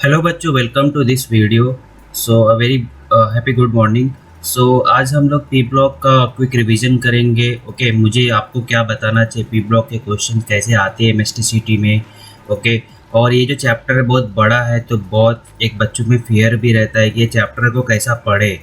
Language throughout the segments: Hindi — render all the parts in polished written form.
हेलो बच्चों, welcome to this video. So a very happy good morning. So आज हम लोग पी ब्लॉक का क्विक रिवीजन करेंगे। ओके मुझे आपको क्या बताना चाहिए, पी ब्लॉक के क्वेश्चन कैसे आते हैं एमएसटीसीटी में। ओके और ये जो चैप्टर है बहुत बड़ा है, तो बहुत एक बच्चों में फियर भी रहता है कि ये चैप्टर को कैसा पढ़े।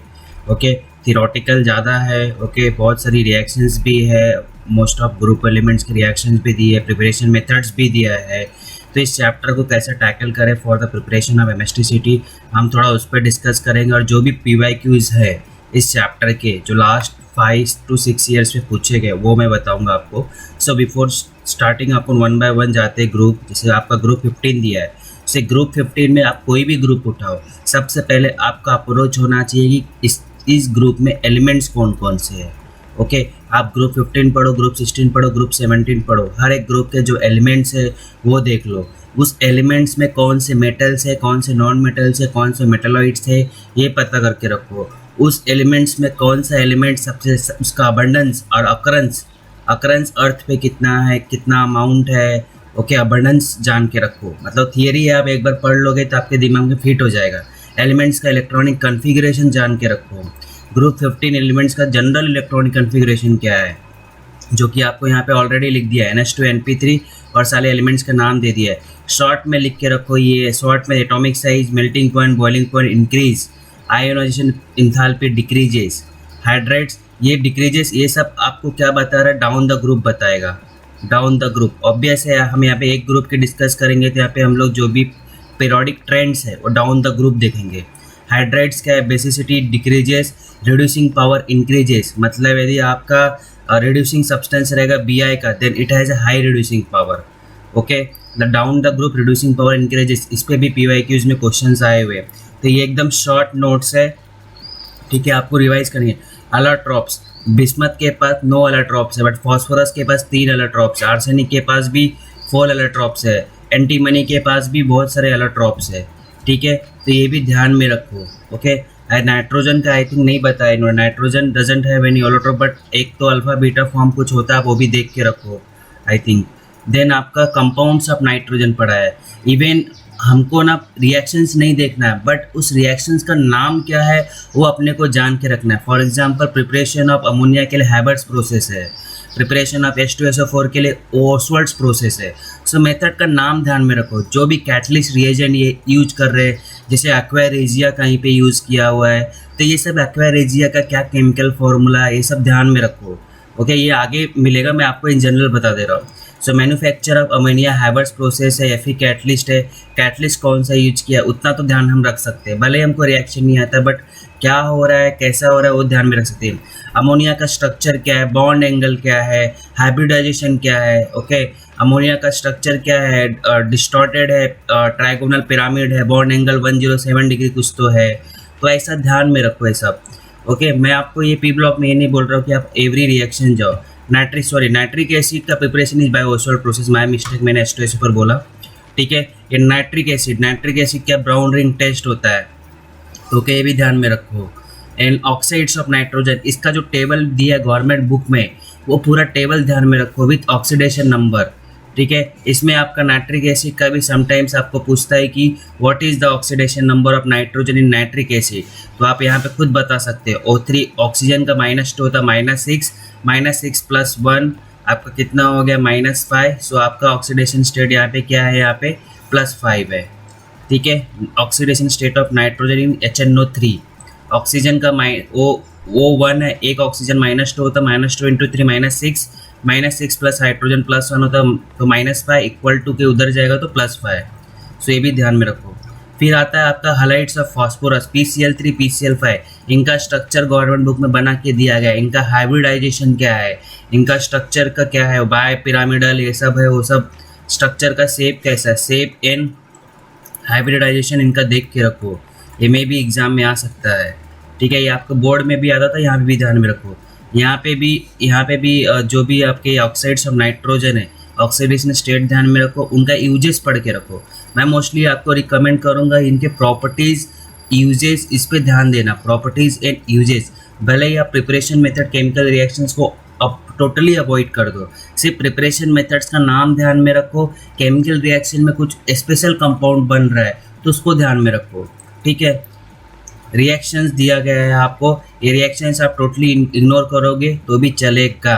ओके थियोरेटिकल ज़्यादा है। ओके बहुत सारी रिएक्शंस भी है, मोस्ट ऑफ ग्रुप एलिमेंट्स के रिएक्शंस भी दिए, प्रिपरेशन मेथड्स भी दिया है। तो इस चैप्टर को कैसे टैकल करें फॉर द प्रिपरेशन ऑफ एमएसटीसीटी, हम थोड़ा उस पर डिस्कस करेंगे। और जो भी पीवाईक्यूज है इस चैप्टर के, जो लास्ट 5 to 6 ईयर्स में पूछे गए, वो मैं बताऊंगा आपको। So before starting upon one by one जाते हैं। ग्रुप, जैसे आपका ग्रुप 15 दिया है, जैसे ग्रुप 15 में आप कोई भी ग्रुप उठाओ, सबसे पहले आपका अप्रोच होना चाहिए कि इस ग्रुप में एलिमेंट्स कौन कौन से हैं। ओके आप ग्रुप 15 पढ़ो, ग्रुप 16 पढ़ो, ग्रुप 17 पढ़ो, हर एक ग्रुप के जो एलिमेंट्स है वो देख लो। उस एलिमेंट्स में कौन से मेटल्स है, कौन से नॉन मेटल्स है, कौन से मेटलॉइड्स है, ये पता करके रखो। उस एलिमेंट्स में कौन सा एलिमेंट सबसे उसका अबंडेंस और अकरेंस अर्थ पे कितना है, कितना अमाउंट है। ओके अबंडेंस जान के रखो, मतलब थियरी है, आप एक बार पढ़ लोगे तो आपके दिमाग में फिट हो जाएगा। एलिमेंट्स का इलेक्ट्रॉनिक कन्फिगरेशन जान के रखो। ग्रुप 15 एलिमेंट्स का जनरल इलेक्ट्रॉनिक कन्फिगरेशन क्या है, जो कि आपको यहाँ पे ऑलरेडी लिख दिया है, NH2 NP3, और सारे एलिमेंट्स का नाम दे दिया है। शॉर्ट में लिख के रखो, ये शॉर्ट में atomic size, melting point, boiling point increase, ionization enthalpy decreases, hydrates ये डिक्रीजेस, ये सब आपको क्या बता रहा है, डाउन द ग्रुप बताएगा। डाउन द ग्रुप ऑब्वियस है, हम यहाँ पे एक ग्रुप की डिस्कस करेंगे तो यहाँ पे हम लोग जो भी पीरियोडिक ट्रेंड्स है वो डाउन द ग्रुप देखेंगे। हाइड्रेट्स क्या है, basicity decreases, reducing power increases, मतलब यदि आपका रिड्यूसिंग सब्सटेंस रहेगा Bi का, then it has a high reducing power. Okay the down the group reducing power increases, इस पे भी पीवाईक्यूज में क्वेश्चंस आए हुए हैं। तो ये एकदम शॉर्ट नोट्स है, ठीक है, आपको रिवाइज करनी है। अलाट्रॉप्स, बिस्मथ के पास 9 अलाट्रॉप्स है, बट फॉस्फोरस के पास 3 अलाट्रॉप्स है, आर्सेनिक के पास भी 4 अलाट्रॉप्स है, एंटीमनी के पास भी बहुत सारे अलाट्रॉप्स है। ठीक है तो ये भी ध्यान में रखो। ओके नाइट्रोजन का आई थिंक नहीं बताया इन्होंने, nitrogen doesn't have any allotrope, but एक तो अल्फा बीटा फॉर्म कुछ होता है, वो भी देख के रखो आई थिंक। देन आपका कंपाउंड्स ऑफ नाइट्रोजन पढ़ा है। इवन हमको ना रिएक्शंस नहीं देखना है, बट उस रिएक्शंस का नाम क्या है वो अपने को जान के रखना है। For example preparation of ammonia के लिए हैबर्ट्स प्रोसेस है, प्रिपरेशन ऑफ H2SO4 के लिए ओसवर्ड्स प्रोसेस है। सो मेथड का नाम ध्यान में रखो। जो भी कैटलिस्ट रिएजेंट ये यूज कर रहे हैं, जैसे एक्वा रेजिया कहीं पे यूज़ किया हुआ है, तो ये सब एक्वा रेजिया का क्या केमिकल फॉर्मूला है, ये सब ध्यान में रखो। ओके ये आगे मिलेगा, मैं आपको इन जनरल बता दे रहा हूँ। सो मैन्युफैक्चर ऑफ अमोनिया हैबर्ट्स प्रोसेस है, Fe कैटलिस्ट है, कैटलिस्ट कौन सा यूज किया उतना तो ध्यान हम रख सकते हैं, भले हमको रिएक्शन नहीं आता, बट क्या हो रहा है, कैसा हो रहा है वो ध्यान में रख सकते हैं। अमोनिया का स्ट्रक्चर क्या है, बॉन्ड एंगल क्या है, हाइब्रिडाइजेशन क्या है। ओके अमोनिया का स्ट्रक्चर क्या है, डिस्टॉर्टेड है, ट्राइगोनल पिरामिड है, बॉन्ड एंगल 107 डिग्री कुछ तो है, तो ऐसा ध्यान में रखो ये सब। ओके मैं आपको ये पी ब्लॉक में ये नहीं बोल रहा हूँ कि आप एवरी रिएक्शन जाओ। नाइट्रिक एसिड का preparation is by Ostwald process, my mistake, मैंने H2SO पर बोला। ठीक है ये नाइट्रिक एसिड क्या ब्राउन रिंग टेस्ट होता है, तो क्या ये भी ध्यान में रखो। एंड ऑक्साइड्स ऑफ नाइट्रोजन, इसका जो टेबल दिया है गवर्नमेंट बुक में, वो पूरा टेबल ध्यान में रखो विथ ऑक्सीडेशन नंबर। ठीक है इसमें आपका नाइट्रिक एसिड का भी समटाइम्स आपको पूछता है कि what is the oxidation number of nitrogen in nitric acid, तो आप यहाँ पे खुद बता सकते हो। O3 ऑक्सीजन का -2 होता है, -6 + 1 आपका कितना हो गया, -5। सो आपका ऑक्सीडेशन स्टेट यहाँ पे क्या है, यहाँ पे +5 है। ठीक है oxidation state of nitrogen in HNO3, oxygen का वो 1 है, एक ऑक्सीजन -2 होता है, -2 × 3 -6 प्लस हाइड्रोजन +1 होता है, तो -5 इक्वल टू के उधर जाएगा तो +5। सो ये भी ध्यान में रखो। फिर आता है आपका halides of phosphorus, PCl3 PCl5, इनका स्ट्रक्चर गवर्नमेंट बुक में बना के दिया गया है। इनका हाइब्रिडाइजेशन क्या है, इनका स्ट्रक्चर का क्या है, बाय पिरामिडल ये सब है, वो सब स्ट्रक्चर का शेप कैसा है, शेप एंड हाइब्रिडाइजेशन इनका देख के रखो, ये में भी एग्जाम में आ सकता है। ठीक है ये आपको बोर्ड में भी आता था, यहाँ पे भी ध्यान में रखो। यहाँ पे भी जो भी आपके ऑक्साइड्स ऑफ नाइट्रोजन है, ऑक्सीडेशन स्टेट ध्यान में रखो, उनका यूजेस पढ़ के रखो। मैं मोस्टली आपको रिकमेंड करूँगा इनके प्रॉपर्टीज़ यूजेस, इस पे ध्यान देना, प्रॉपर्टीज़ एंड यूजेस। भले ही आप प्रिपरेशन मेथड केमिकल रिएक्शंस को अब टोटली अवॉइड कर दो, सिर्फ प्रिपरेशन मेथड्स का नाम ध्यान में रखो। केमिकल रिएक्शन में कुछ स्पेशल कंपाउंड बन रहा है तो उसको ध्यान में रखो, ठीक है। रिएक्शंस दिया गया है आपको, ये रिएक्शंस आप टोटली इग्नोर करोगे तो भी चलेगा,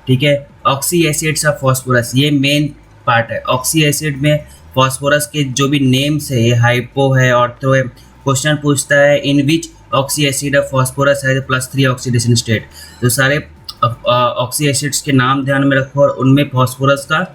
ठीक है। ऑक्सी एसिड्स ऑफ फॉस्फोरस, ये मेन पार्ट है। ऑक्सी एसिड में फॉस्फोरस के जो भी नेम्स है, ये हाइपो है, ऑर्थो है। क्वेश्चन पूछता है in which oxy acid of phosphorus है +3 ऑक्सीडेशन स्टेट। तो सारे ऑक्सी एसिड्स के नाम ध्यान में रखो और उनमें फॉस्फोरस का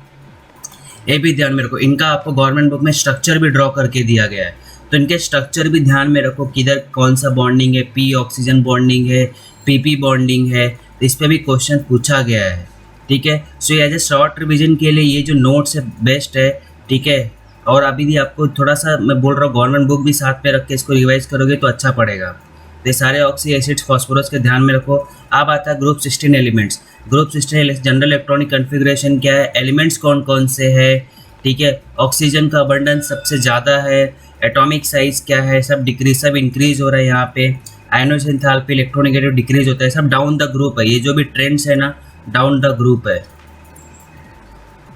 ये भी ध्यान में रखो। इनका आपको गवर्नमेंट बुक में स्ट्रक्चर भी ड्रॉ करके दिया गया है, तो इनके स्ट्रक्चर भी ध्यान में रखो, किधर कौन सा बॉन्डिंग है, पी ऑक्सीजन बॉन्डिंग है, पीपी बॉन्डिंग है, तो इस पर भी क्वेश्चन पूछा गया है, ठीक है। So as a short revision के लिए ये जो नोट्स है बेस्ट है, ठीक है। और अभी भी आपको थोड़ा सा मैं बोल रहा हूँ, गवर्नमेंट बुक भी साथ में रख के इसको रिवाइज करोगे तो अच्छा पड़ेगा। तो ये सारे ऑक्सी एसिड्स फॉस्फोरस के ध्यान में रखो। अब आता है group 16 elements. Group 16 general electronic configuration क्या है, एलिमेंट्स कौन कौन से है, ठीक है। ऑक्सीजन का अबंडेंस सबसे ज़्यादा है, एटॉमिक साइज क्या है, सब डिक्रीज सब इंक्रीज हो रहा है यहाँ पे। आयनोस एंथैल्पी इलेक्ट्रोनेगेटिव डिक्रीज होता है, सब डाउन द ग्रुप है। ये जो भी ट्रेंड्स है ना, डाउन द ग्रुप है,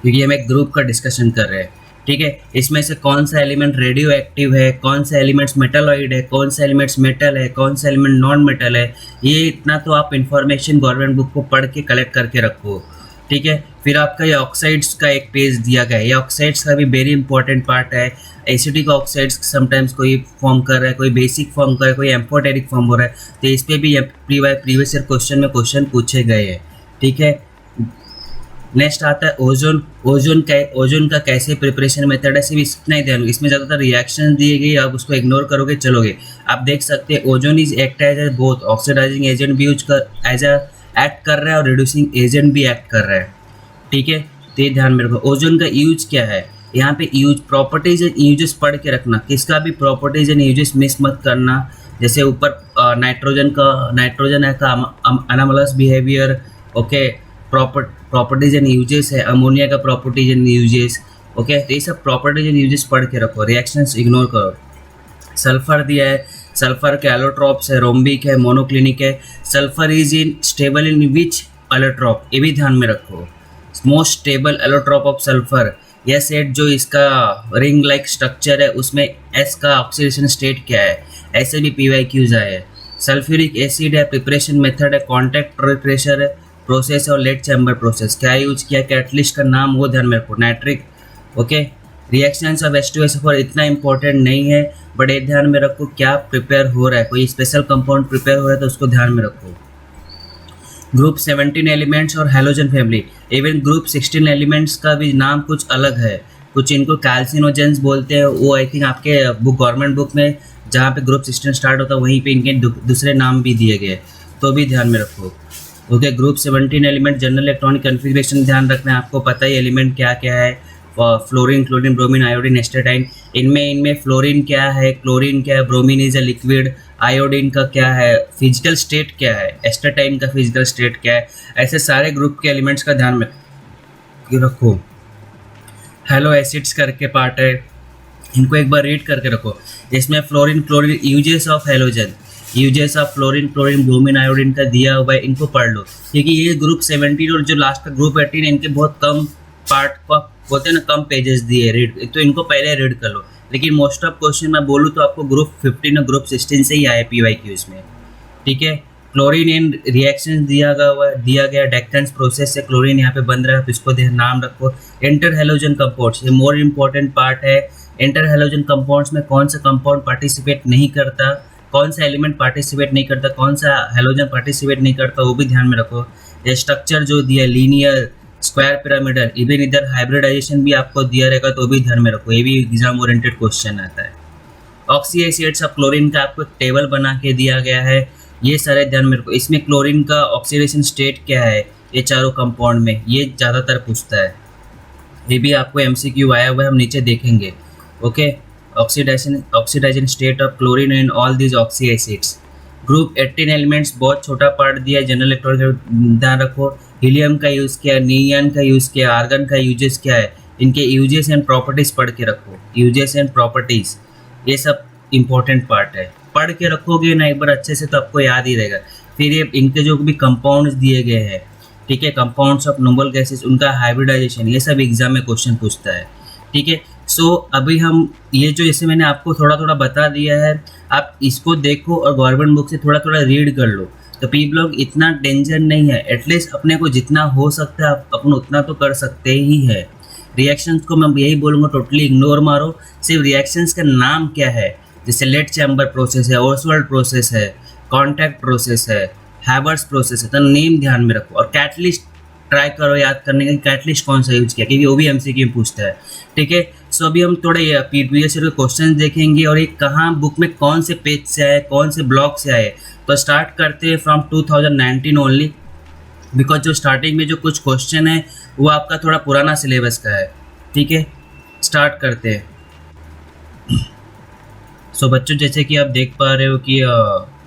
क्योंकि हम एक ग्रुप का डिस्कशन कर रहे हैं, ठीक है। इसमें से कौन सा एलिमेंट रेडियो एक्टिव है, कौन सा एलिमेंट्स मेटलॉइड है, कौन सा एलिमेंट्स मेटल है, कौन सा एलिमेंट नॉन मेटल है, ये इतना तो आप इन्फॉर्मेशन गवर्नमेंट बुक को पढ़ के कलेक्ट करके रखो, ठीक है। फिर आपका ये ऑक्साइड्स का एक पेज दिया गया है, ये ऑक्साइड्स का भी वेरी इंपॉर्टेंट पार्ट है। एसिडिक ऑक्साइड्स समटाइम्स कोई फॉर्म कर रहा है, कोई बेसिक फॉर्म कर रहा है, कोई एम्फोटेरिक फॉर्म हो रहा है, तो इस पर भी प्रीवियस ईयर क्वेश्चन में क्वेश्चन पूछे गए हैं, ठीक है। नेक्स्ट आता है ओजोन। ओजोन का कैसे प्रिपरेशन मेथड है, सिर्फ इतना ही ध्यान, इसमें ज़्यादातर रिएक्शन दिए गए, आप उसको इग्नोर करोगे चलोगे। आप देख सकते हैं ozone is act as a both oxidizing agent भी यूज कर एज ए एक्ट कर रहा है और रिड्यूसिंग एजेंट भी एक्ट कर रहा है, ठीक है। तो ये ध्यान में रखो। ओजोन का यूज क्या है, यहाँ पे यूज प्रॉपर्टीज एंड यूजेस पढ़ के रखना, किसका भी प्रॉपर्टीज एंड यूजेस मिस मत करना। जैसे ऊपर नाइट्रोजन है का anomalous behaviour, okay, properties and uses है, अमोनिया का प्रॉपर्टीज एंड यूजेस, ओके। तो ये सब प्रॉपर्टीज एंड यूजेस पढ़ के रखो, रिएक्शंस इग्नोर करो। सल्फर दिया है, सल्फर के एलोट्रॉप्स है, रोम्बिक है, मोनोक्लिनिक है। Sulphur is in stable in which allotrope, ये भी ध्यान में रखो। Most stable allotrope of sulphur, यह सेट जो इसका रिंग लाइक स्ट्रक्चर है उसमें एस का ऑक्सीडेशन स्टेट क्या है, ऐसे भी PYQs आए हैं। सल्फ्यूरिक एसिड है, प्रिपरेशन मेथड है, कॉन्टैक्ट प्रेशर है, प्रोसेस और लेट चैम्बर प्रोसेस, क्या यूज किया, कैटलिस्ट का नाम वो ध्यान में रखो, nitric, okay. Reactions of H2SO4 इतना इंपॉर्टेंट नहीं है, बट ये ध्यान में रखो क्या प्रिपेयर हो रहा है, कोई स्पेशल कंपाउंड प्रिपेयर हो रहा है तो उसको ध्यान में रखो। ग्रुप 17 एलिमेंट्स और halogen family, even group 16 elements का भी नाम कुछ अलग है, कुछ इनको कैल्सिनोजेंस बोलते हैं, वो आई थिंक आपके गवर्नमेंट बुक में जहाँ पे ग्रुप 16 स्टार्ट होता है वहीं पे इनके दूसरे नाम भी दिए गए, तो भी ध्यान में रखो, okay. Group 17 element general electronic configuration ध्यान रखना है, आपको पता ही एलिमेंट क्या क्या है, fluorine, chlorine, bromine, iodine, astatine. इनमें फ्लोरीन क्या है, क्लोरीन क्या है, bromine is a liquid, iodine का क्या है, फिजिकल स्टेट क्या है, एस्टेटाइन का फिजिकल स्टेट क्या है, ऐसे सारे ग्रुप के एलिमेंट्स का ध्यान में रखो। हेलो एसिड्स करके पार्ट है, इनको एक बार रीड करके रखो। इसमें fluorine, chlorine, uses of halogen, uses of fluorine, chlorine, bromine, iodine का दिया हुआ है, इनको पढ़ लो, क्योंकि ये ग्रुप 17 और जो लास्ट का ग्रुप 18 इनके बहुत कम पार्ट को बोलते हैं ना, कम पेजेस दिए रीड, तो इनको पहले रीड कर लो। लेकिन मोस्ट ऑफ क्वेश्चन मैं बोलूँ तो आपको ग्रुप 15 और ग्रुप 16 से ही आए PYQs में, ठीक है। क्लोरीन इन रिएक्शन दिया गया डेक्कन्स प्रोसेस से क्लोरीन यहाँ पे बन रहा है, तो इसको नाम रखो। इंटर हेलोजन कंपाउंड्स, ये मोर इम्पॉर्टेंट पार्ट है। इंटर हेलोजन कंपाउंड्स में कौन सा कंपाउंड पार्टिसिपेट नहीं करता, कौन सा एलिमेंट पार्टिसिपेट नहीं करता, कौन सा हेलोजन पार्टिसिपेट नहीं करता, वो भी ध्यान में रखो। ये स्ट्रक्चर जो दिया लीनियर, स्क्वायर, पिरामिडल, इवन इधर हाइब्रिडाइजेशन भी आपको दिया रहेगा तो भी ध्यान में रखो, ये भी एग्जाम ओरिएंटेड क्वेश्चन आता है। ऑक्सी एसिड्स ऑफ क्लोरीन का आपको टेबल बना के दिया गया है, ये सारे ध्यान में रखो। इसमें क्लोरीन का ऑक्सीडेशन स्टेट क्या है, ये चारों कंपाउंड में, ये ज़्यादातर पूछता है, ये भी आपको MCQ आया हुआ है, हम नीचे देखेंगे, okay. Oxidisation state of chlorine in all these oxy acids. Group 18 elements, बहुत छोटा पार्ट दिया है, जनरल इलेक्ट्रॉनिक ध्यान रखो। हीलियम का यूज़ किया, नियन का यूज़ किया, आर्गन का यूजेस क्या है, इनके यूजेस एंड प्रॉपर्टीज़ पढ़ के रखो, यूजेस एंड प्रॉपर्टीज़, ये सब इंपॉर्टेंट पार्ट है, पढ़ के रखोगे ना एक बार अच्छे से तो आपको याद ही रहेगा। फिर ये इनके जो भी कंपाउंड्स दिए गए हैं, ठीक है, कंपाउंड्स ऑफ नोबल गैसेस, उनका हाइब्रिडाइजेशन, ये सब एग्जाम में क्वेश्चन पूछता है, ठीक है। सो अभी हम ये जो जैसे मैंने आपको थोड़ा थोड़ा बता दिया है, आप इसको देखो और गवर्नमेंट बुक से थोड़ा थोड़ा रीड कर लो। तो पी ब्लॉक इतना डेंजर नहीं है, एटलीस्ट अपने को जितना हो सकता है अपन उतना तो कर सकते ही है। रिएक्शंस को मैं यही बोलूँगा टोटली इग्नोर मारो, सिर्फ रिएक्शंस का नाम क्या है, जैसे लेट चैम्बर प्रोसेस है, ओसवाल्ड प्रोसेस है, कॉन्टैक्ट प्रोसेस है, हैबर्स प्रोसेस है, तो नेम ध्यान में रखो। और कैटलिस्ट ट्राई करो याद करने का, कैटलिस्ट कौन सा यूज किया, क्योंकि वो भी एमसीक्यू में पूछता है। ठीक है, सो अभी हम थोड़े प्रीवियस ईयर के क्वेश्चन देखेंगे और ये कहाँ बुक में कौन से पेज से आए, कौन से ब्लॉक से आए। तो स्टार्ट करते हैं फ्रॉम 2019 ओनली, बिकॉज जो स्टार्टिंग में जो कुछ क्वेश्चन है वो आपका थोड़ा पुराना सिलेबस का है। ठीक है, स्टार्ट करते हैं। सो बच्चों, जैसे कि आप देख पा रहे हो कि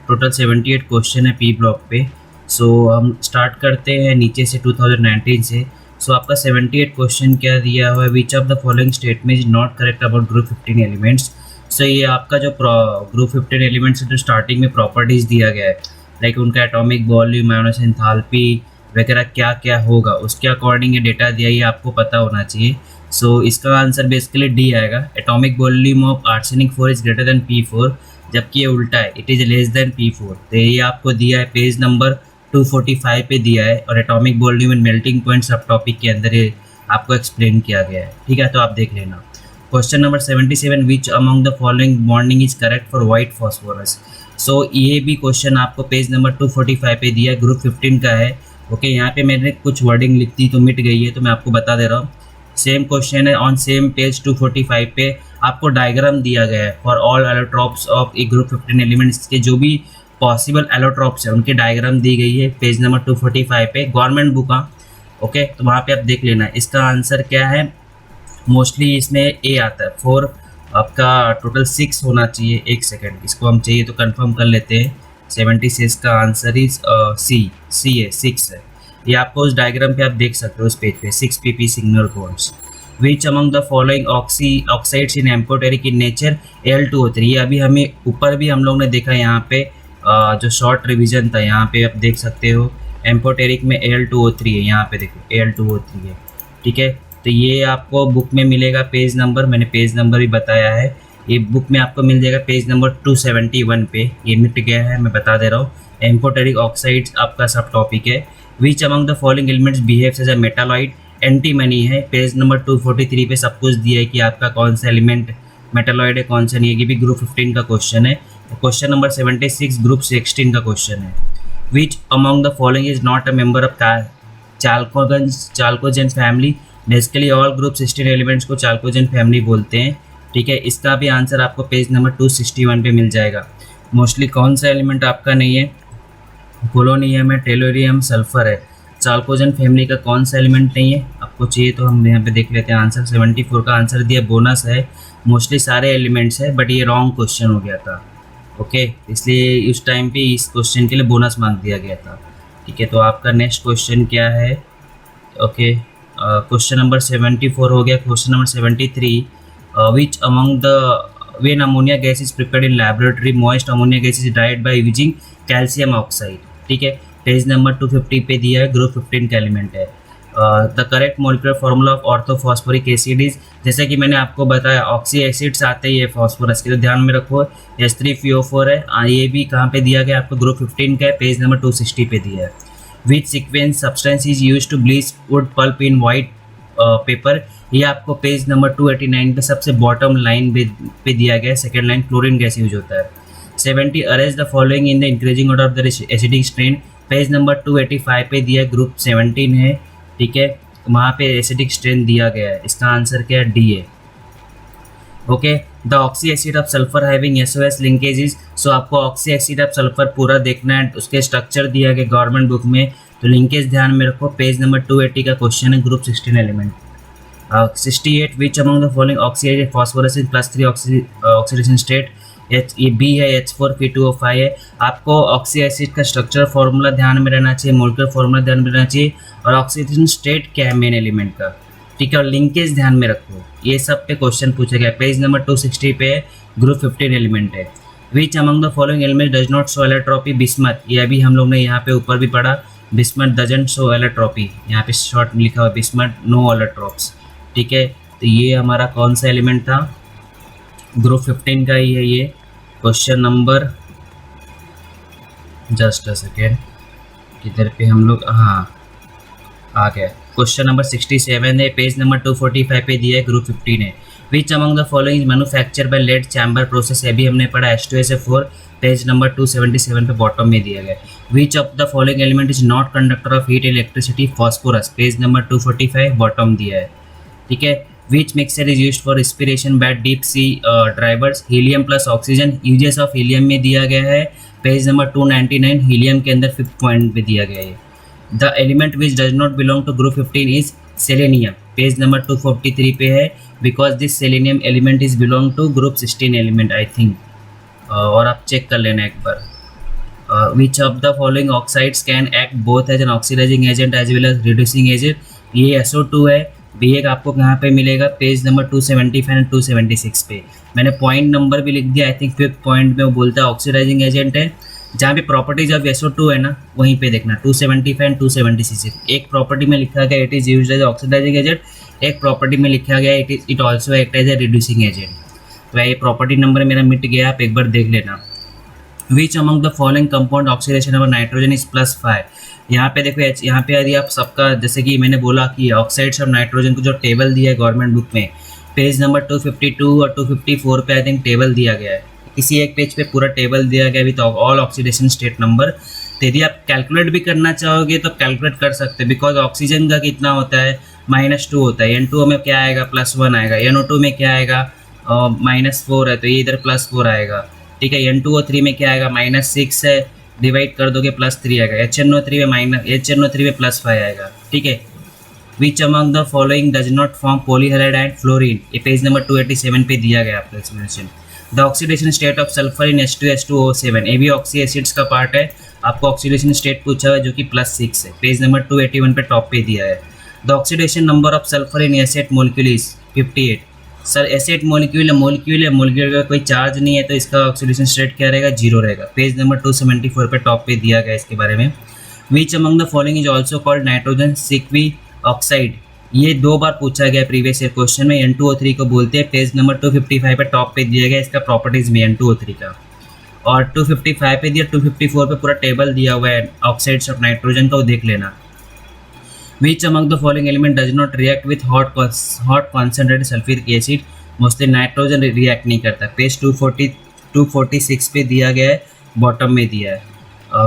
टोटल 78 क्वेश्चन है पी ब्लॉक पे। सो हम स्टार्ट करते हैं नीचे से 2019 से। सो आपका 78 क्वेश्चन क्या दिया हुआ है, which of the following statement is not correct about group 15 elements. सो ये आपका जो ग्रुप 15 एलिमेंट्स जो स्टार्टिंग में प्रॉपर्टीज़ दिया गया है, लाइक उनका एटॉमिक वॉल्यूम, आयोनाइजेशन एंथैल्पी वगैरह क्या क्या होगा, उसके अकॉर्डिंग ये डेटा दिया, ये आपको पता होना चाहिए। सो इसका आंसर बेसिकली डी आएगा। Atomic volume of arsenic 4 is greater than P4, जबकि ये उल्टा है, it is less than P4। तो ये आपको दिया है पेज नंबर 245 पे दिया है, और atomic volume and melting point सब टॉपिक के अंदर ये आपको एक्सप्लेन किया गया है। ठीक है, तो आप देख लेना। Question number 77, which among the following bonding is correct for white phosphorus. So ये भी क्वेश्चन आपको पेज नंबर 245 पे दिया है, ग्रुप 15 का है। ओके, यहाँ पे मैंने कुछ वर्डिंग लिख दी तो मिट गई है, तो मैं आपको बता दे रहा हूँ। सेम क्वेश्चन है ऑन सेम पेज 245 पे आपको डायग्राम दिया गया है for all allotropes of A group 15 elements के जो भी पॉसिबल एलोट्रॉप्स है उनके डायग्राम दी गई है पेज नंबर 245 पे, गवर्नमेंट बुक का। ओके, तो वहाँ पे आप देख लेना। इसका आंसर क्या है, मोस्टली इसमें ए आता है, 4 आपका टोटल 6 होना चाहिए। एक सेकेंड, इसको हम चाहिए तो कंफर्म कर लेते हैं। 76 का आंसर इज सी है, 6 है। ये आपको उस डायग्राम पे आप देख सकते हो, उस पेज पे 6 pp signal bonds. Which among the following oxides in amphoteric in nature Al2O3। ये अभी हमें ऊपर भी हम लोग ने देखा, यहाँ पे जो शॉर्ट रिवीजन था यहाँ पे आप देख सकते हो, एम्फोटेरिक में Al2O3 है, यहाँ पे देखो Al2O3 है। ठीक है, तो ये आपको बुक में मिलेगा पेज नंबर, मैंने पेज नंबर भी बताया है, ये बुक में आपको मिल जाएगा पेज नंबर 271 पे। ये मिट गया है, मैं बता दे रहा हूँ। एम्फोटेरिक ऑक्साइड्स आपका सब टॉपिक है। Which among the following elements behaves as a metalloid, antimony है, पेज नंबर 243 पे सब कुछ दिया है कि आपका कौन सा एलिमेंट मेटालॉइड है, कौन सा नहीं है। ये भी ग्रुप 15 का क्वेश्चन है। क्वेश्चन नंबर 76 ग्रुप 16 का क्वेश्चन है। Which among the following is not a member of chalcogen family. Basically all group 16 elements को चाल्कोजेन फैमिली बोलते हैं। ठीक है, इसका भी आंसर आपको पेज नंबर 261 पे मिल जाएगा। मोस्टली कौन सा एलिमेंट आपका नहीं है, पोलोनियम है, टेलोरियम, सल्फर है। चाल्कोजेन फैमिली का कौन सा एलिमेंट नहीं है, आपको चाहिए तो हम यहाँ पे देख लेते हैं आंसर। 74 का आंसर दिया, बोनस है। मोस्टली सारे एलिमेंट्स है, बट ये रॉन्ग क्वेश्चन हो गया था। ओके, इसलिए उस टाइम पे इस क्वेश्चन के लिए बोनस मार्क दिया गया था। ठीक है, तो आपका नेक्स्ट क्वेश्चन क्या है। ओके, क्वेश्चन नंबर 74 हो गया। Question number 73, which among the when ammonia gas is prepared in laboratory, moist ammonia gas is dried by using calcium oxide। ठीक है, पेज नंबर 250 पे दिया है, ग्रुप 15 का एलिमेंट है। The correct molecular formula of orthophosphoric acid is, जैसे कि मैंने आपको बताया ऑक्सी एसिड्स आते ही है फॉस्फोरस के, तो ध्यान में रखो H3PO4 है। ये भी कहाँ पे दिया गया आपको, ग्रुप 15 का है, पेज नंबर 260 पे दिया है। Which sequence substance is use to bleach wood pulp in white paper. ये आपको पेज नंबर 289 पे सबसे बॉटम लाइन पे दिया गया है, second line, chlorine gas use होता है। 70 arrange the following in the increasing order of the acidic strain, page number 285 पे दिया, ग्रुप 17 है। ठीक है, वहाँ पे एसिडिक स्ट्रेन दिया गया है, इसका आंसर क्या है, डी है। Okay, the oxy acid of sulphur having SOS linkages. So आपको ऑक्सी एसिड ऑफ सल्फर पूरा देखना है, उसके स्ट्रक्चर दिया गया गवर्नमेंट बुक में, तो लिंकेज ध्यान में रखो। पेज नंबर 280 का क्वेश्चन है, group 16 element. 68, which among the following oxidized phosphorus in +3 oxidation state. ये बी है, H4P2O5 है। आपको ऑक्सी एसिड का स्ट्रक्चर फॉर्मूला ध्यान में रहना चाहिए, मोलिकुलर फॉर्मूला ध्यान में रहना चाहिए, और ऑक्सीडेशन स्टेट क्या है मेन एलिमेंट का। ठीक है, और लिंकेज ध्यान में रखो, ये सब पे क्वेश्चन पूछा गया। पेज नंबर 260 पे ग्रुप 15 एलिमेंट है। Which among the following element does not show allotropy, bismuth. ये अभी हम लोग ने यहाँ पे ऊपर भी पढ़ा, बिस्मथ डजंट शो एलोट्रॉपी, यहाँ पे शॉर्ट में लिखा हुआ बिस्मथ नो एलोट्रॉप्स। ठीक है, तो ये हमारा कौन सा एलिमेंट था, ग्रुप 15 का ही है ये। Question number, just a second, किधर पे हम लोग, हाँ आ गया, क्वेश्चन नंबर 67 है, पेज नंबर 245 पे दिया है, ग्रुप 15 है। Which among the following manufacture by lead chamber process, ये भी हमने पढ़ा H2SO4, पेज नंबर 277 पे बॉटम में दिया गया। Which of the following element is not conductor of heat electricity, phosphorus, page number 245 bottom दिया है, ठीक है। Which mixture is used for respiration by deep sea drivers, helium plus oxygen, uses of helium में दिया गया है, पेज नंबर 299, हीलियम के अंदर 5th पॉइंट पे दिया गया है। The element which does not belong to group 15 is selenium, page number 243 पे है, because this selenium element is belong to group 16 element I think, और आप चेक कर लेना एक बार। Which of the following oxides can act both as an oxidising agent as well as reducing agent, ये SO2 है। B1 आपको कहाँ पे मिलेगा, पेज नंबर 275 एंड 276 पे। मैंने पॉइंट नंबर भी लिख दिया, आई थिंक 5th पॉइंट में वो बोलता है ऑक्सीडाइजिंग एजेंट है। जहाँ पे प्रॉपर्टीज ऑफ SO2 है ना, वहीं पे देखना 275 एंड 276। एक प्रॉपर्टी में लिखा गया it is used as oxidizing agent, एक प्रॉपर्टी में लिखा गया it also act as a reducing agent. तो ये प्रॉपर्टी नंबर मेरा मिट गया, आप एक बार देख लेना। Which among the following compound oxidation of nitrogen is +5, यहाँ पे देखो, यहाँ पे यदि आप सबका, जैसे कि मैंने बोला कि ऑक्साइड्स ऑफ नाइट्रोजन को जो टेबल दिया है गवर्नमेंट बुक में, पेज नंबर 252 और 254 पे आई थिंक टेबल दिया गया है। किसी एक पेज पे पूरा टेबल दिया गया with all oxidation state number. तो यदि आप कैलकुलेट भी करना चाहोगे तो कैलकुलेट कर सकते हैं, बिकॉज ऑक्सीजन का कितना होता है, -2 होता है, N2 में क्या आएगा, +1 आएगा, NO2 में क्या आएगा, -4 है, तो ये इधर +4 आएगा, ठीक है। N2O3 में क्या आएगा, -6 है, डिवाइड कर दोगे +3 आएगा, HNO3 में +5 आएगा, ठीक है। Which among the following does not form polyhalide and fluorine, ये पेज नंबर 287 पे दिया गया आपका explanation. The oxidation state of sulphur in H2SO7, ये भी ऑक्सी एसिड्स का पार्ट है, आपको ऑक्सीडेशन स्टेट पूछा हुआ है जो कि +6 है, पेज नंबर 281 पे टॉप पे दिया है। The oxidation number of sulphur in asset molecule is 58, sir asset molecule का कोई चार्ज नहीं है तो इसका ऑक्सीडेशन स्टेट क्या रहेगा, 0 रहेगा, पेज नंबर 274 पे टॉप पे दिया गया इसके बारे में। Which among the following is also called nitrogen sesquioxide, ये 2 बार पूछा गया प्रीवियस ईयर क्वेश्चन में, N2O3 को बोलते हैं, पेज नंबर 255 पे टॉप पे दिया गया इसका प्रॉपर्टीज में N2O3 का, और 255 पे दिया, 254 पे पूरा टेबल दिया हुआ है ऑक्साइड्स ऑफ नाइट्रोजन का, वो देख लेना। Which among the following element does not react with hot concentrated sulphuric acid, mostly nitrogen react नहीं करता, पेज 246 पे दिया गया है, बॉटम में दिया है।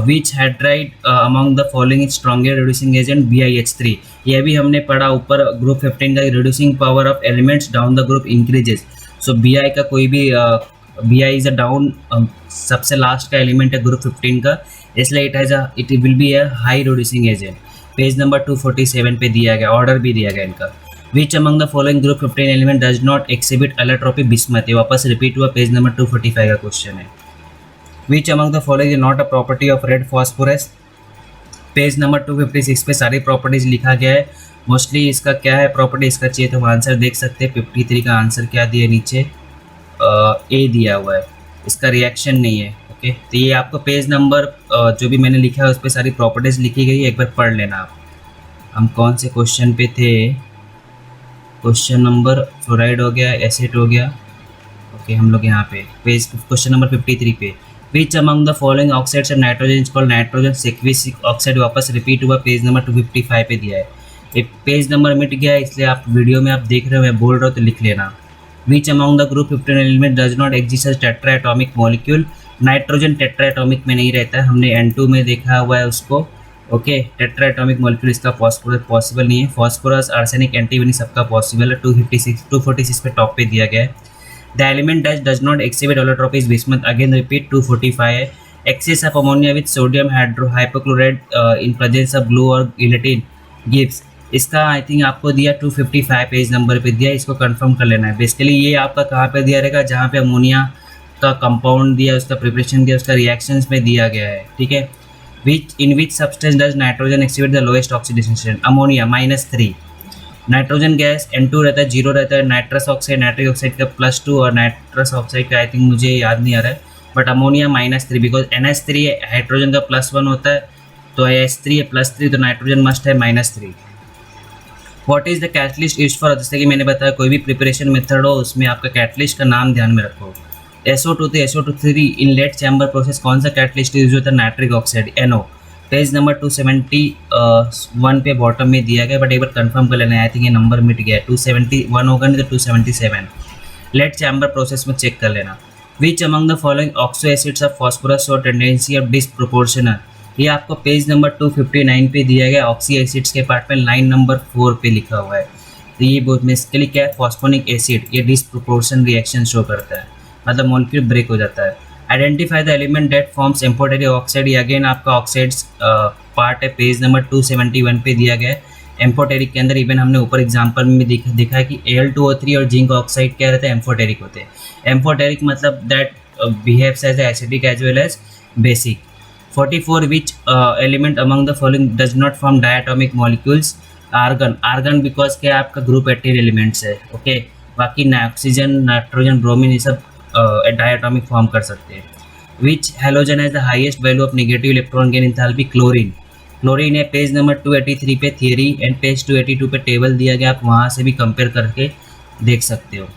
Which hydride among the following stronger reducing agent, BiH3, यह भी हमने पढ़ा ऊपर, ग्रुप 15 का reducing power of elements down the group increases. So Bi का कोई भी Bi इज अ डाउन, सबसे लास्ट का एलिमेंट है ग्रुप 15 का, इसलिए it will be a high reducing agent, page number 247 पे दिया गया, ऑर्डर भी दिया गया इनका। विच अमंग द फॉलोइंग group 15 element does not exhibit allotropic bismuth, ये वापस रिपीट हुआ, पेज नंबर 245 का क्वेश्चन है। Which among the following is not a property of red phosphorus, page number 256 पे सारी प्रॉपर्टीज लिखा गया है। मोस्टली इसका क्या है प्रॉपर्टी, इसका चाहिए तो हम आंसर देख सकते हैं। 53 का आंसर क्या दिया नीचे, ए दिया हुआ है, इसका रिएक्शन नहीं है, ओके। तो ये आपको पेज नंबर जो भी मैंने लिखा है उस पर सारी प्रॉपर्टीज लिखी गई है, एक बार पढ़ लेना आप। हम कौन से क्वेश्चन पे थे, क्वेश्चन नंबर फ्लोराइड हो गया, एसिड हो गया, ओके। हम लोग यहाँ पे पेज क्वेश्चन नंबर 53 पे, which among the following oxides of nitrogen is called nitrogen sesquioxide, वापस रिपीट हुआ, पेज नंबर 255 पे दिया है। एक पेज नंबर मिट गया है, इसलिए आप वीडियो में आप देख रहे हो, मैं बोल रहा हूँ तो लिख लेना। Which among the group 15 element does not exist as tetra atomic molecule, nitrogen tetra atomic में नहीं रहता है, हमने N2 में देखा हुआ है उसको, ओके। टेट्रा एटॉमिक मॉलिक्यूल इसका पॉसिबल नहीं है, फॉस्फोरस, आर्सेनिक, एंटीमनी सबका पॉसिबल है, 246 पे टॉप पे दिया गया है। The element does not exhibit allotropic bismuth, again repeat, 245 है। Excess of ammonia with sodium hypochloride in presence of glue और गिलेटिन गिव्स, इसका आई थिंक आपको दिया 255 पेज नंबर पे दिया, इसको कंफर्म कर लेना है। बेसिकली ये आपका कहाँ पे दिया रहेगा, जहाँ पे अमोनिया का कंपाउंड दिया, उसका प्रिपरेशन दिया, उसका रिएक्शंस में दिया गया है, ठीक है। In which substance does nitrogen exhibit the lowest oxidation state, ammonia -3, nitrogen gas N2 रहता है, 0 रहता है, नाइट्रस ऑक्साइड, नाइट्रिक ऑक्साइड का +2 और नाइट्रस ऑक्साइड का आई थिंक मुझे याद नहीं आ रहा है, but ammonia -3, because NH3 hydrogen का +1 होता है, तो S3 है +3, तो नाइट्रोजन मस्ट है -3। What is the catalyst used for, जैसे कि मैंने बताया कोई भी प्रिपरेशन मेथड हो उसमें आपका कैटलिस्ट का नाम ध्यान में रखो। SO2 से SO2 इनलेट चैम्बर प्रोसेस कौन सा कैटलिस्ट यूज होता है, nitric oxide NO। Page number 271 पे बॉटम में दिया गया, बट एक बार कंफर्म कर लेना, आई थिंक ये नंबर मिट गया है, 271 होगा नहीं तो 277 लेट चैम्बर प्रोसेस में चेक कर लेना। Which among the following oxo acids of phosphorus और टेंडेंसी ऑफ डिसप्रोपोर्शनल, ये आपको पेज नंबर 259 पे दिया गया, ऑक्सी एसिड्स के पार्ट में लाइन नंबर 4 पे लिखा हुआ है। तो ये बहुत बेसिकली क्या है, फॉस्फोनिक एसिड, ये डिसप्रोपोर्शन रिएक्शन शो करता है, मतलब मॉलिक्यूल ब्रेक हो जाता है। Identify the element that forms amphoteric oxide, ये अगेन आपका ऑक्साइड्स पार्ट है, पेज नंबर 271 पे दिया गया है। एम्फोटेरिक के अंदर इवन हमने ऊपर एग्जांपल में दिखा है कि Al2O3 और जिंक ऑक्साइड क्या रहते हैं, एम्फोटेरिक होते हैं। एम्फोटेरिक मतलब that behaves as acidic as well as basic. 44 which element among the following does not form diatomic molecules, argon, argon because क्या आपका ग्रुप 18 एलिमेंट्स है, ओके। बाकी ऑक्सीजन, नाइट्रोजन, ब्रोमीन ये सब डायटोमिक फॉर्म कर सकते हैं। Which halogen has the highest value of negative electron gain enthalpy, chlorine. Chlorine है पेज नंबर 283 पे थियरी एंड पेज 282 पे टेबल दिया गया, आप वहाँ से भी कंपेयर करके देख सकते हो।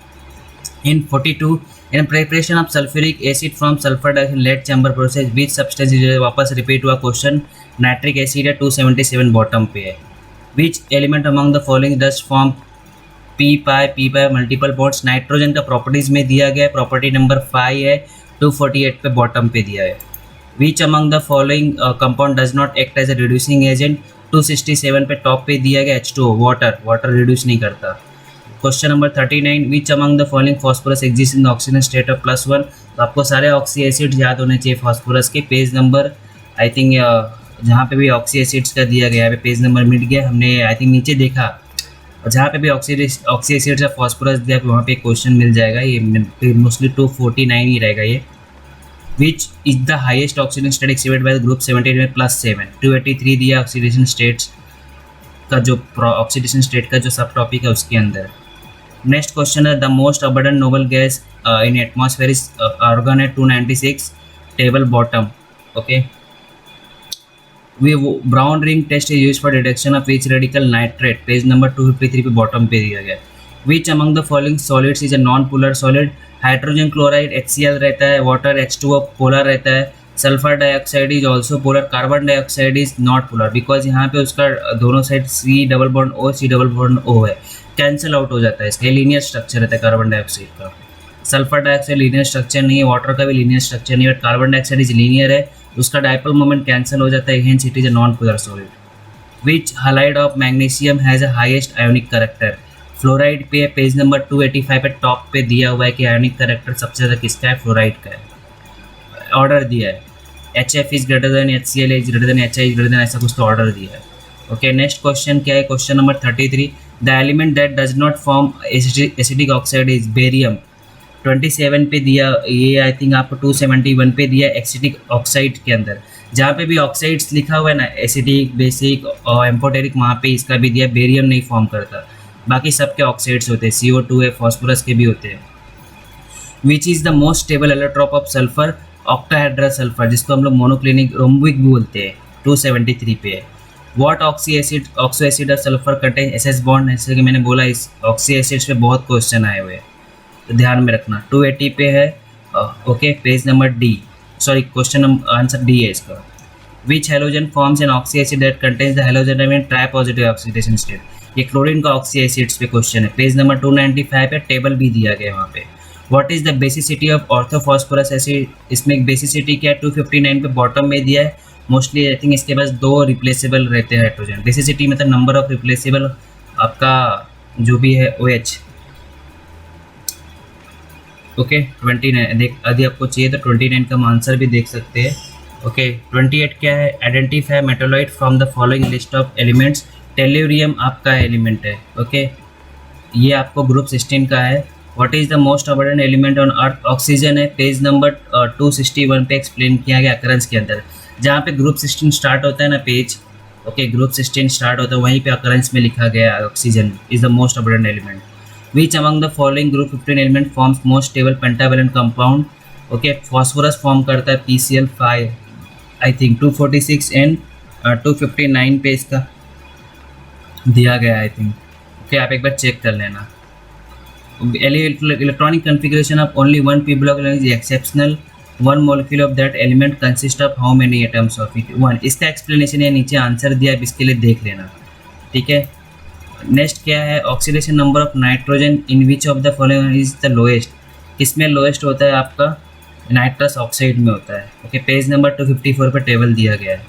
In 42 in preparation of sulphuric acid from sulphur dioxide lead chamber process which substance, वापस रिपीट हुआ क्वेश्चन, नाइट्रिक एसिड है, 277 बॉटम पे है। Which element among the following does form P pi multiple bonds, nitrogen का प्रॉपर्टीज में दिया गया है, प्रॉपर्टी नंबर 5 है, 248 पे बॉटम पे दिया है। Which among the following compound does not act as a reducing agent, 267 पे टॉप पे दिया गया, H2O, वाटर, वाटर रिड्यूस नहीं करता। Question number 39 which among the following phosphorus exist in the oxygen state of +1, तो आपको सारे ऑक्सी एसिड्स याद होने चाहिए फॉस्फोरस के। पेज नंबर आई थिंक जहाँ पे भी ऑक्सी एसिड्स का दिया गया है, पेज नंबर मिट गया, हमने आई थिंक नीचे देखा, और जहाँ पे भी ऑक्सी एसिड्स या फॉस्फोरस दिया वहाँ पे क्वेश्चन मिल जाएगा, ये मोस्टली 249 ही रहेगा ये। Which is the highest oxidation state exhibited by the group 78 में +7, 283 दिया ऑक्सीडेशन स्टेट्स का, जो ऑक्सीडेशन स्टेट का जो सब टॉपिक है उसके अंदर। नेक्स्ट क्वेश्चन है the most abundant noble gas in atmosphere is argon है, 296 table bottom, okay. Brown ring test is use for detection of which radical, nitrate, page number 253 पे बॉटम पे दिया गया। Which among the following solids is a non polar solid, hydrogen chloride HCl रहता है, वाटर H2O पोलर रहता है, sulphur dioxide is also polar, carbon dioxide is not polar because यहाँ पे उसका दोनों साइड C+O है, कैंसिल आउट हो जाता है, इसका लीनियर स्ट्रक्चर रहता है कार्बन डाइऑक्साइड का। सल्फर डाइऑक्साइड लीनियर स्ट्रक्चर नहीं है, वाटर का भी लीनियर स्ट्रक्चर नहीं है, but carbon dioxide is linear है, उसका डाइपोल मोमेंट कैंसिल हो जाता है, hence it is a non polar solid. Which halide of magnesium has a highest ionic character, fluoride पे पेज नंबर 285 पे टॉप पे दिया हुआ है कि आयोनिक कैरेक्टर सबसे ज़्यादा किसका है, फ्लोराइड का है। ऑर्डर दिया है HF is greater than HCl is greater than HI is greater than, ऐसा कुछ तो ऑर्डर दिया है, ओके। नेक्स्ट क्वेश्चन क्या है, question number 33 the element that does not form acidic oxide is barium, 27 पे दिया, ये आई थिंक आपको 271 पे दिया एसिडिक ऑक्साइड के अंदर, जहाँ पे भी ऑक्साइड्स लिखा हुआ है ना, एसिडिक, बेसिक और एम्फोटेरिक, वहाँ पे इसका भी दिया, बेरियम नहीं फॉर्म करता, बाकी सबके ऑक्साइड्स होते हैं, CO2 है, फॉस्फोरस के भी होते हैं। Which is the most stable allotrope of sulphur, octahedral sulphur, जिसको हम लोग मोनोक्लिनिक रोम्बिक भी बोलते हैं, 273 पे है। What oxo acid of sulphur contain SS bond, जैसे कि मैंने बोला इस ऑक्सी एसिड्स पे बहुत क्वेश्चन आए हुए हैं, तो ध्यान में रखना। 280 पे है, okay, page number D, sorry question answer D है इसका। विच halogen forms an oxy acid that contains the halogen in try positive oxidation state, ये क्लोरीन का ऑक्सी एसिड्स पे क्वेश्चन है, पेज नंबर 295 पे टेबल भी दिया गया है वहाँ पे। What is the basicity of orthophosphorous acid, इसमें एक बेसिसिटी क्या है, 259 पे बॉटम में दिया है, मोस्टली आई थिंक इसके पास 2 रिप्लेसेबल रहते हैं हाइड्रोजन। बेसिसिटी मतलब नंबर ऑफ रिप्लेसेबल आपका जो भी है OH, ओके। 29 देख, यदि आपको चाहिए तो 29 का आंसर भी देख सकते हैं, ओके। 28 क्या है, identify metalloid from the following list of elements, tellurium आपका एलिमेंट है, ओके, ये आपको ग्रुप 16 का है। What is the most abundant element on earth, oxygen है, पेज नंबर 261 पे एक्सप्लेन किया गया अकरेंस के अंदर, जहाँ पे ग्रुप 16 स्टार्ट होता है ना पेज, ओके, ग्रुप 16 स्टार्ट होता है वहीं पे अकरेंस में लिखा गया oxygen is the most abundant element. Which among the फॉलोइंग group 15 element forms most stable pentavalent compound, okay, phosphorus form करता है PCl5 आई थिंक 246 एंड 259 पे इसका दिया गया आई थिंक, ओके, आप एक बार चेक कर लेना। Electronic configuration of only one p block is exceptional. One molecule of that element consists of how many atoms of it? One। इसका एक्सप्लेनेशन है नीचे आंसर दिया है, इसके लिए देख लेना, ठीक है। नेक्स्ट क्या है, oxidation number of nitrogen in which of the following is the lowest? किसमें लोएस्ट होता है आपका? नाइट्रस ऑक्साइड में होता है। ओके, पेज नंबर 254 पर टेबल दिया गया है।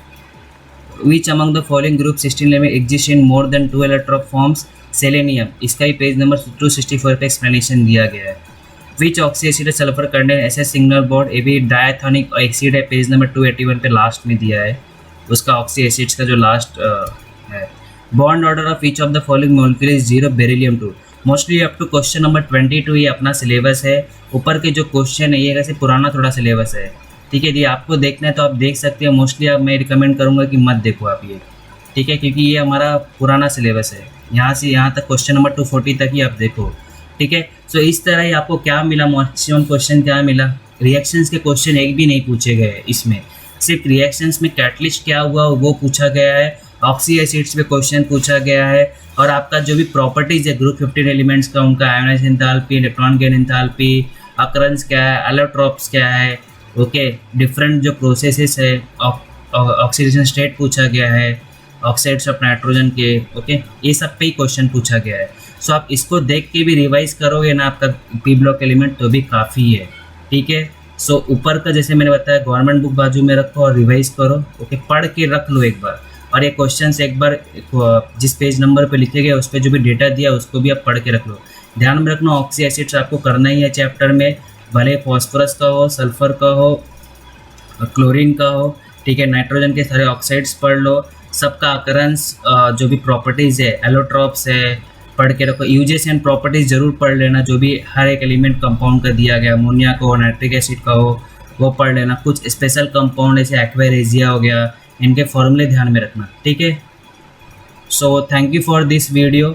विच अमंग द फॉलोइंग ग्रुप 16 में exist in more than 2 electron forms? Selenium. इसका ही पेज नंबर 264 पे एक्सप्लेनेशन दिया गया है। विच ऑक्सी एसिड सल्फर कंटेन ऐसे सिग्नल बॉन्ड? ये भी डायथोनिक एसिड है, पेज नंबर 281 पे लास्ट में दिया है उसका ऑक्सी एसिड्स का जो लास्ट है। Bond order of each of the following molecule is 0 beryllium 2। Mostly up to question number 22 ये अपना सिलेबस है। ऊपर के जो क्वेश्चन है ये कैसे पुराना थोड़ा सिलेबस है, ठीक है। यदि आपको देखना है तो आप देख सकते हो। मोस्टली अब मैं रिकमेंड करूँगा कि मत देखो आप ये, ठीक है, क्योंकि ये हमारा पुराना सिलेबस है। यहाँ से यहाँ तक क्वेश्चन नंबर 240 तक ही आप देखो, ठीक है। सो इस तरह ही आपको क्या मिला, मैक्सिमम क्वेश्चन क्या मिला? रिएक्शंस के क्वेश्चन एक भी नहीं पूछे गए इसमें, सिर्फ रिएक्शंस में कैटलिस्ट क्या हुआ वो पूछा गया है, ऑक्सी एसिड्स पे क्वेश्चन पूछा गया है, और आपका जो भी प्रॉपर्टीज़ है ग्रुप 15 एलिमेंट्स का, उनका ionise enthalpy, electron gain enthalpy, occurrence क्या है, एलोट्रॉप्स क्या है, ओके, डिफरेंट जो प्रोसेसेस है, ऑक्सीडेशन स्टेट पूछा गया है, ऑक्साइड्स ऑफ नाइट्रोजन के, ओके, ये सब पे ही क्वेश्चन पूछा गया है। सो आप इसको देख के भी रिवाइज करोगे ना आपका पी ब्लॉक एलिमेंट तो भी काफ़ी है, ठीक है। सो ऊपर का जैसे मैंने बताया गवर्नमेंट बुक बाजू में रखो और रिवाइज करो, ओके, पढ़ के रख लो एक बार। और ये क्वेश्चंस एक बार जिस पेज नंबर पे लिखे गए उस पर जो भी डेटा दिया उसको भी आप पढ़ के रख लो। ध्यान में रखना ऑक्सी एसिड्स आपको करना ही है चैप्टर में, भले फॉस्फोरस का हो, सल्फर का हो, क्लोरीन का हो, ठीक है। नाइट्रोजन के सारे ऑक्साइड्स पढ़ लो, सबका अकरेंस जो भी प्रॉपर्टीज़ है, एलोट्रॉप्स है, पढ़ के रखो। यूजेस एंड प्रॉपर्टीज़ जरूर पढ़ लेना, जो भी हर एक एलिमेंट कंपाउंड का दिया गया, अमोनिया का हो, नाइट्रिक एसिड का हो, वो पढ़ लेना। कुछ स्पेशल कंपाउंड जैसे एक्वा रेजिया हो गया, इनके फॉर्मूले ध्यान में रखना, ठीक है। So thank you for this video.